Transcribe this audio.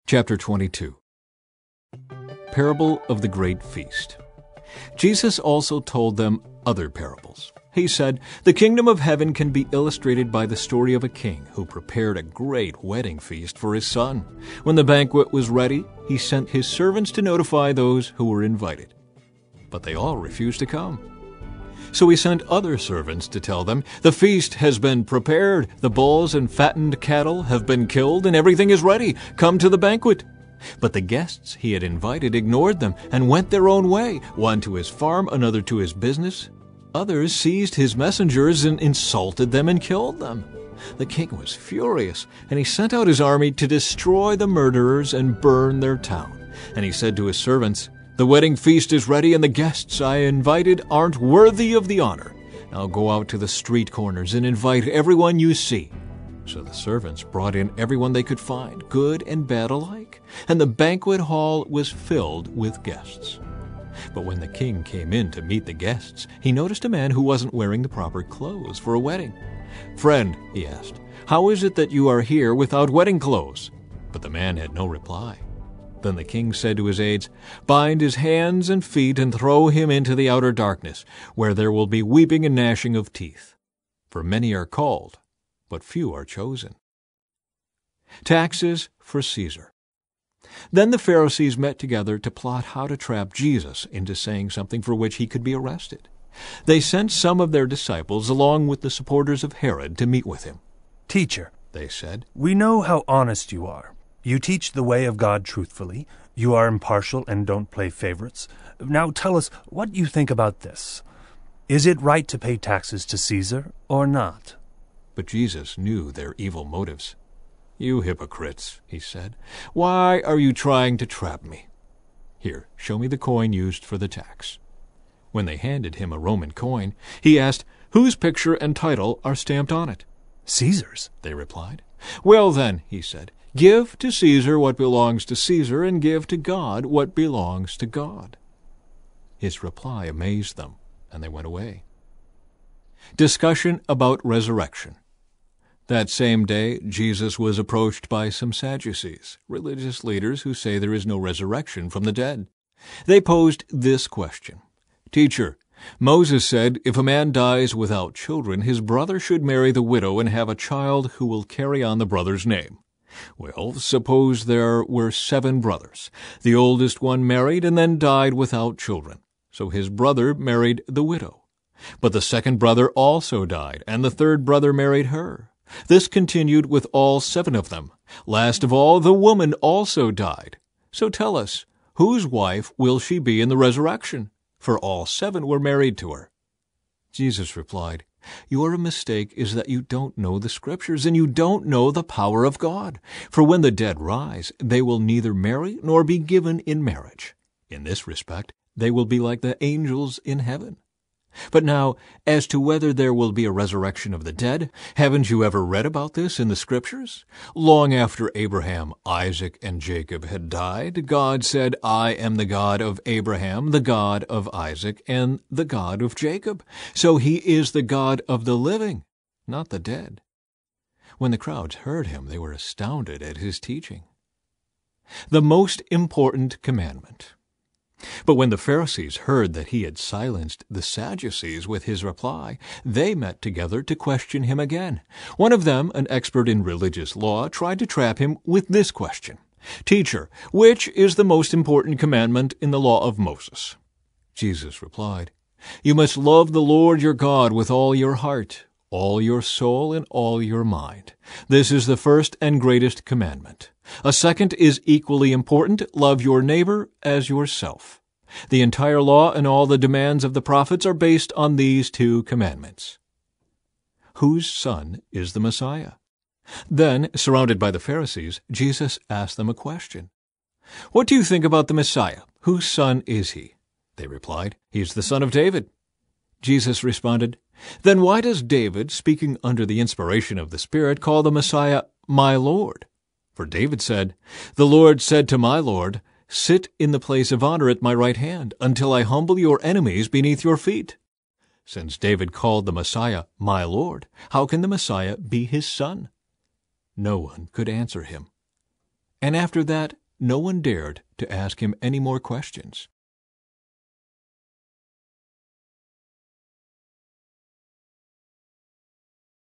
Chapter 22. Parable of the Great Feast. Jesus also told them other parables. He said, "The kingdom of heaven can be illustrated by the story of a king who prepared a great wedding feast for his son. When the banquet was ready, he sent his servants to notify those who were invited. But they all refused to come. So he sent other servants to tell them, 'The feast has been prepared, the bulls and fattened cattle have been killed, and everything is ready. Come to the banquet.' But the guests he had invited ignored them and went their own way, one to his farm, another to his business. Others seized his messengers and insulted them and killed them. The king was furious, and he sent out his army to destroy the murderers and burn their town. And he said to his servants, 'The wedding feast is ready, and the guests I invited aren't worthy of the honor. Now go out to the street corners and invite everyone you see.' So the servants brought in everyone they could find, good and bad alike, and the banquet hall was filled with guests. But when the king came in to meet the guests, he noticed a man who wasn't wearing the proper clothes for a wedding. 'Friend,' he asked, 'how is it that you are here without wedding clothes?' But the man had no reply. Then the king said to his aides, 'Bind his hands and feet and throw him into the outer darkness, where there will be weeping and gnashing of teeth. For many are called, but few are chosen.'" Taxes for Caesar. Then the Pharisees met together to plot how to trap Jesus into saying something for which he could be arrested. They sent some of their disciples along with the supporters of Herod to meet with him. "Teacher," they said, "we know how honest you are. You teach the way of God truthfully. You are impartial and don't play favorites. Now tell us what you think about this. Is it right to pay taxes to Caesar or not?" But Jesus knew their evil motives. "You hypocrites," he said, "why are you trying to trap me? Here, show me the coin used for the tax." When they handed him a Roman coin, he asked, "Whose picture and title are stamped on it?" "Caesar's," they replied. "Well then," he said, "give to Caesar what belongs to Caesar, and give to God what belongs to God." His reply amazed them, and they went away. Discussion about resurrection. That same day, Jesus was approached by some Sadducees, religious leaders who say there is no resurrection from the dead. They posed this question: "Teacher, Moses said if a man dies without children, his brother should marry the widow and have a child who will carry on the brother's name. Well, suppose there were 7 brothers. The oldest one married and then died without children. So his brother married the widow. But the second brother also died, and the third brother married her. This continued with all 7 of them. Last of all, the woman also died. So tell us, whose wife will she be in the resurrection? For all 7 were married to her." Jesus replied, "Your mistake is that you don't know the Scriptures, and you don't know the power of God. For when the dead rise, they will neither marry nor be given in marriage. In this respect, they will be like the angels in heaven. But now, as to whether there will be a resurrection of the dead, haven't you ever read about this in the Scriptures? Long after Abraham, Isaac, and Jacob had died, God said, 'I am the God of Abraham, the God of Isaac, and the God of Jacob.' So he is the God of the living, not the dead." When the crowds heard him, they were astounded at his teaching. The most important commandment. But when the Pharisees heard that he had silenced the Sadducees with his reply, they met together to question him again. One of them, an expert in religious law, tried to trap him with this question: "Teacher, which is the most important commandment in the law of Moses?" Jesus replied, "You must love the Lord your God with all your heart, all your soul, and all your mind. This is the first and greatest commandment. A second is equally important: love your neighbor as yourself. The entire law and all the demands of the prophets are based on these 2 commandments." Whose son is the Messiah? Then, surrounded by the Pharisees, Jesus asked them a question. "What do you think about the Messiah? Whose son is he?" They replied, "He's the son of David." Jesus responded, "Then why does David, speaking under the inspiration of the Spirit, call the Messiah my Lord? For David said, 'The Lord said to my Lord, sit in the place of honor at my right hand, until I humble your enemies beneath your feet.' Since David called the Messiah my Lord, how can the Messiah be his son?" No one could answer him. And after that, no one dared to ask him any more questions.